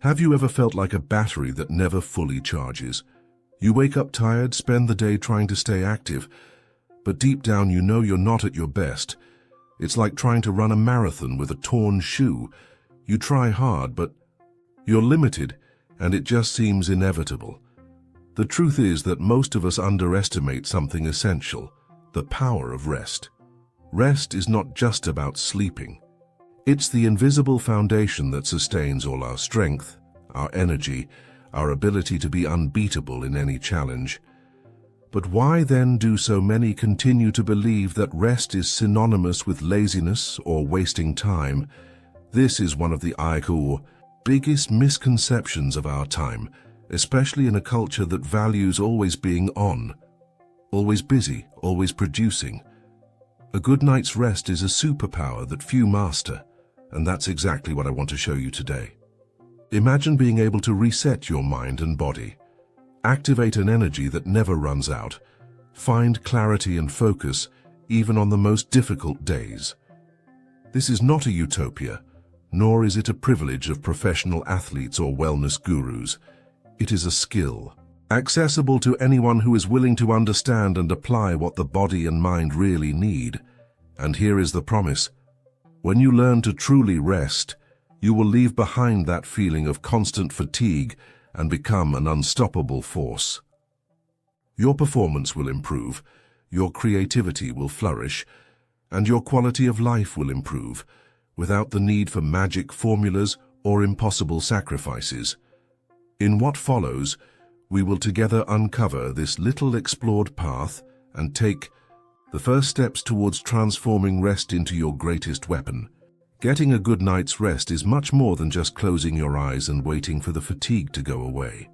Have you ever felt like a battery that never fully charges? You wake up tired, spend the day trying to stay active, but deep down you know you're not at your best. It's like trying to run a marathon with a torn shoe. You try hard, but you're limited, and it just seems inevitable. The truth is that most of us underestimate something essential: the power of rest. Rest is not just about sleeping. It's the invisible foundation that sustains all our strength, our energy, our ability to be unbeatable in any challenge. But why then do so many continue to believe that rest is synonymous with laziness or wasting time? This is one of the biggest misconceptions of our time, especially in a culture that values always being on, always busy, always producing. A good night's rest is a superpower that few master, and that's exactly what I want to show you today. Imagine being able to reset your mind and body, activate an energy that never runs out, find clarity and focus even on the most difficult days. This is not a utopia, nor is it a privilege of professional athletes or wellness gurus. It is a skill, accessible to anyone who is willing to understand and apply what the body and mind really need. And here is the promise: when you learn to truly rest, you will leave behind that feeling of constant fatigue and become an unstoppable force. Your performance will improve, your creativity will flourish, and your quality of life will improve, without the need for magic formulas or impossible sacrifices. In what follows, we will together uncover this little explored path and take the first steps towards transforming rest into your greatest weapon. Getting a good night's rest is much more than just closing your eyes and waiting for the fatigue to go away.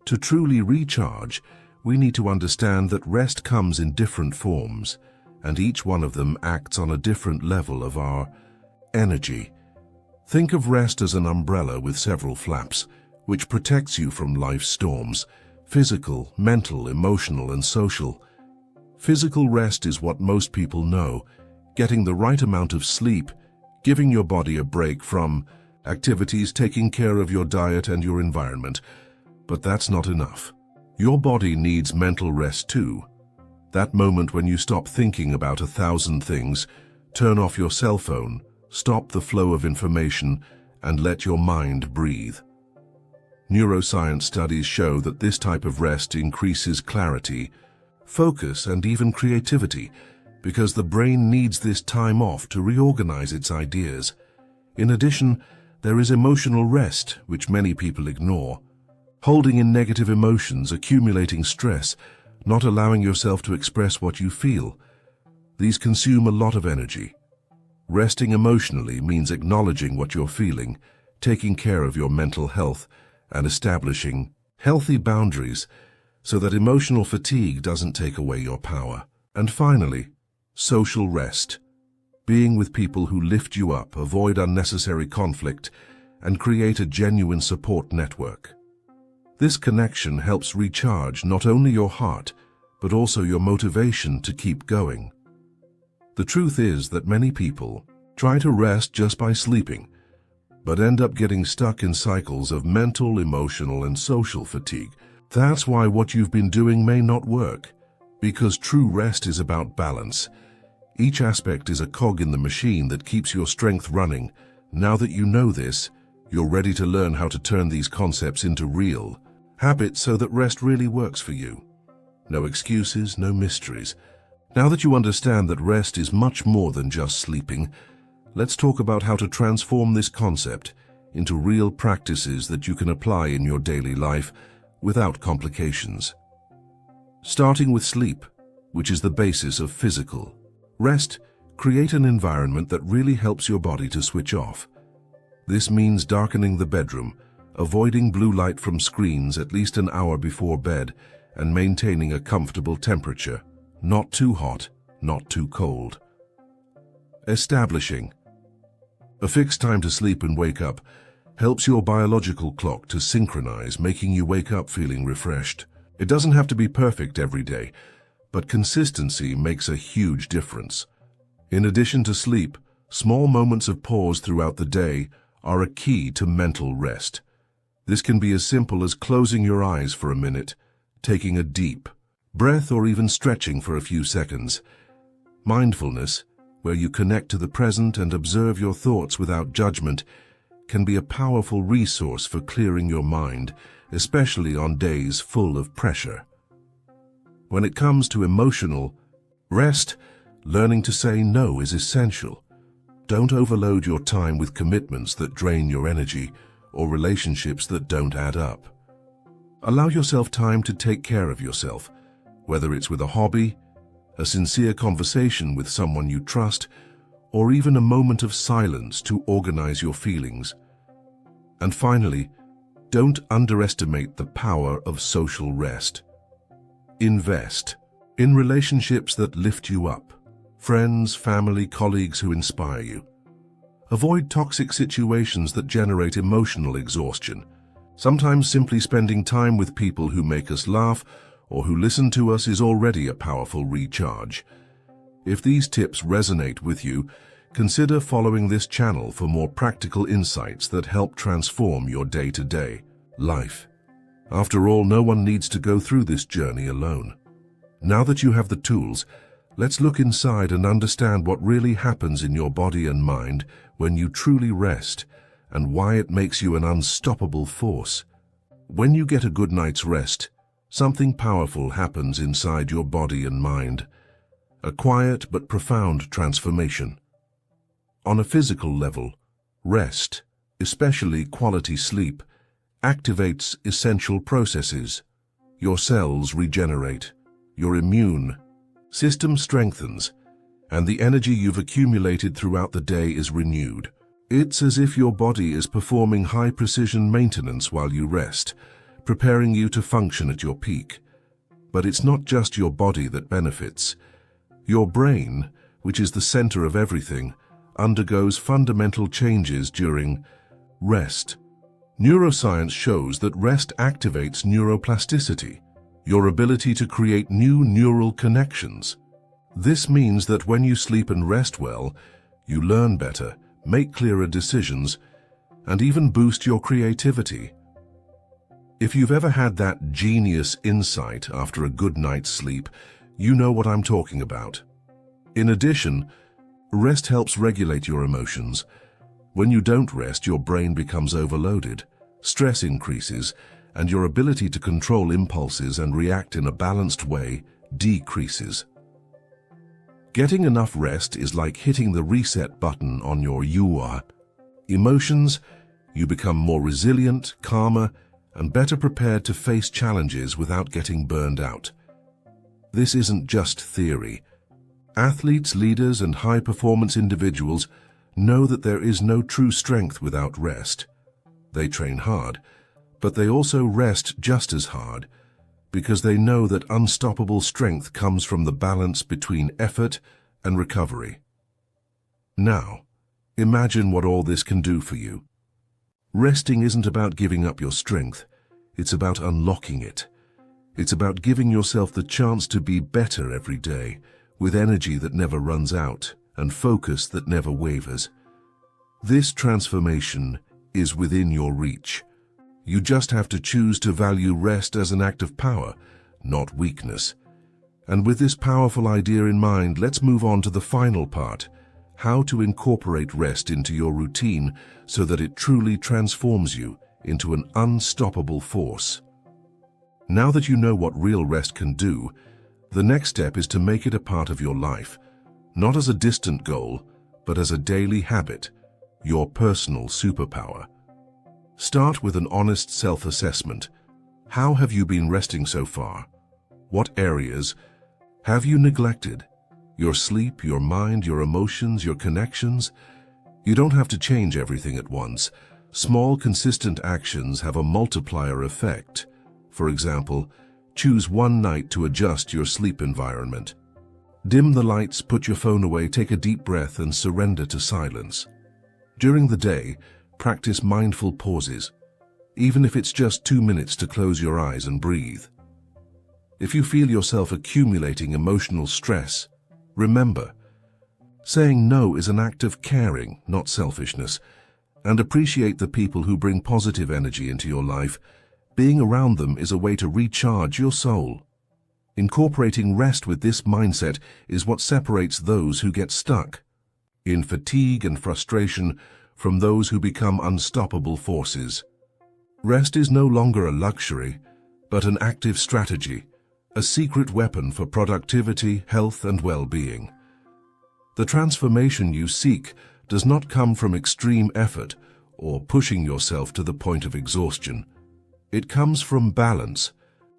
To truly recharge, we need to understand that rest comes in different forms, and each one of them acts on a different level of our energy. Think of rest as an umbrella with several flaps, which protects you from life's storms: physical, mental, emotional, and social. Physical rest is what most people know: getting the right amount of sleep, giving your body a break from activities, taking care of your diet and your environment. But that's not enough. Your body needs mental rest too. That moment when you stop thinking about 1,000 things, turn off your cell phone, stop the flow of information, and let your mind breathe. Neuroscience studies show that this type of rest increases clarity, focus, and even creativity, because the brain needs this time off to reorganize its ideas. In addition, there is emotional rest, which many people ignore. Holding in negative emotions, accumulating stress, not allowing yourself to express what you feel. These consume a lot of energy. Resting emotionally means acknowledging what you're feeling, taking care of your mental health, and establishing healthy boundaries so that emotional fatigue doesn't take away your power. And finally, social rest. Being with people who lift you up, avoid unnecessary conflict, and create a genuine support network. This connection helps recharge not only your heart, but also your motivation to keep going. The truth is that many people try to rest just by sleeping, but end up getting stuck in cycles of mental, emotional, and social fatigue. That's why what you've been doing may not work, because true rest is about balance. Each aspect is a cog in the machine that keeps your strength running. Now that you know this, you're ready to learn how to turn these concepts into real habits so that rest really works for you. No excuses, no mysteries. Now that you understand that rest is much more than just sleeping, let's talk about how to transform this concept into real practices that you can apply in your daily life without complications. Starting with sleep, which is the basis of physical rest, create an environment that really helps your body to switch off. This means darkening the bedroom, avoiding blue light from screens at least an hour before bed, and maintaining a comfortable temperature, not too hot, not too cold. Establishing a fixed time to sleep and wake up helps your biological clock to synchronize, making you wake up feeling refreshed. It doesn't have to be perfect every day, but consistency makes a huge difference. In addition to sleep, small moments of pause throughout the day are a key to mental rest. This can be as simple as closing your eyes for a minute, taking a deep breath, or even stretching for a few seconds. Mindfulness, where you connect to the present and observe your thoughts without judgment, can be a powerful resource for clearing your mind, especially on days full of pressure. When it comes to emotional rest, learning to say no is essential. Don't overload your time with commitments that drain your energy or relationships that don't add up. Allow yourself time to take care of yourself, whether it's with a hobby, a sincere conversation with someone you trust, or even a moment of silence to organize your feelings. And finally, don't underestimate the power of social rest. Invest in relationships that lift you up, friends, family, colleagues who inspire you. Avoid toxic situations that generate emotional exhaustion. Sometimes simply spending time with people who make us laugh or who listen to us is already a powerful recharge. If these tips resonate with you, consider following this channel for more practical insights that help transform your day-to-day life. After all, no one needs to go through this journey alone. Now that you have the tools, let's look inside and understand what really happens in your body and mind when you truly rest, and why it makes you an unstoppable force. When you get a good night's rest, something powerful happens inside your body and mind. A quiet but profound transformation. On a physical level, rest, especially quality sleep, activates essential processes. Your cells regenerate, your immune system strengthens, and the energy you've accumulated throughout the day is renewed. It's as if your body is performing high-precision maintenance while you rest, preparing you to function at your peak. But it's not just your body that benefits. Your brain, which is the center of everything, undergoes fundamental changes during rest. Neuroscience shows that rest activates neuroplasticity, your ability to create new neural connections. This means that when you sleep and rest well, you learn better, make clearer decisions, and even boost your creativity. If you've ever had that genius insight after a good night's sleep, you know what I'm talking about. In addition, rest helps regulate your emotions. When you don't rest, your brain becomes overloaded, stress increases, and your ability to control impulses and react in a balanced way decreases. Getting enough rest is like hitting the reset button on your emotions. You become more resilient, calmer, and better prepared to face challenges without getting burned out. This isn't just theory. Athletes, leaders, and high-performance individuals know that there is no true strength without rest. They train hard, but they also rest just as hard, because they know that unstoppable strength comes from the balance between effort and recovery. Now, imagine what all this can do for you. Resting isn't about giving up your strength, it's about unlocking it. It's about giving yourself the chance to be better every day, with energy that never runs out and focus that never wavers. This transformation is within your reach. You just have to choose to value rest as an act of power, not weakness. And with this powerful idea in mind, let's move on to the final part: how to incorporate rest into your routine so that it truly transforms you into an unstoppable force. Now that you know what real rest can do, the next step is to make it a part of your life, not as a distant goal, but as a daily habit, your personal superpower. Start with an honest self-assessment. How have you been resting so far? What areas have you neglected? Your sleep, your mind, your emotions, your connections? You don't have to change everything at once. Small, consistent actions have a multiplier effect. For example, choose one night to adjust your sleep environment. Dim the lights, put your phone away, take a deep breath, and surrender to silence. During the day, practice mindful pauses, even if it's just 2 minutes to close your eyes and breathe. If you feel yourself accumulating emotional stress, remember, saying no is an act of caring, not selfishness, And appreciate the people who bring positive energy into your life. Being around them is a way to recharge your soul. Incorporating rest with this mindset is what separates those who get stuck in fatigue and frustration from those who become unstoppable forces. Rest is no longer a luxury, but an active strategy, a secret weapon for productivity, health, and well-being. The transformation you seek does not come from extreme effort or pushing yourself to the point of exhaustion. It comes from balance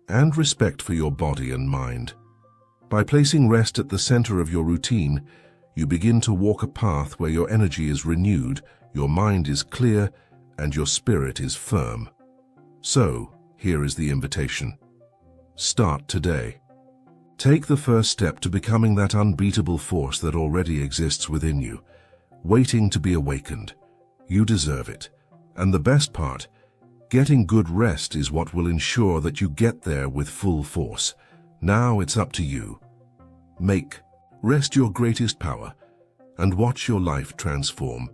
and respect for your body and mind. By placing rest at the center of your routine, you begin to walk a path where your energy is renewed, your mind is clear, and your spirit is firm. So, here is the invitation. Start today. Take the first step to becoming that unbeatable force that already exists within you, waiting to be awakened. You deserve it. And the best part, getting good rest is what will ensure that you get there with full force. Now it's up to you. Make rest your greatest power and watch your life transform.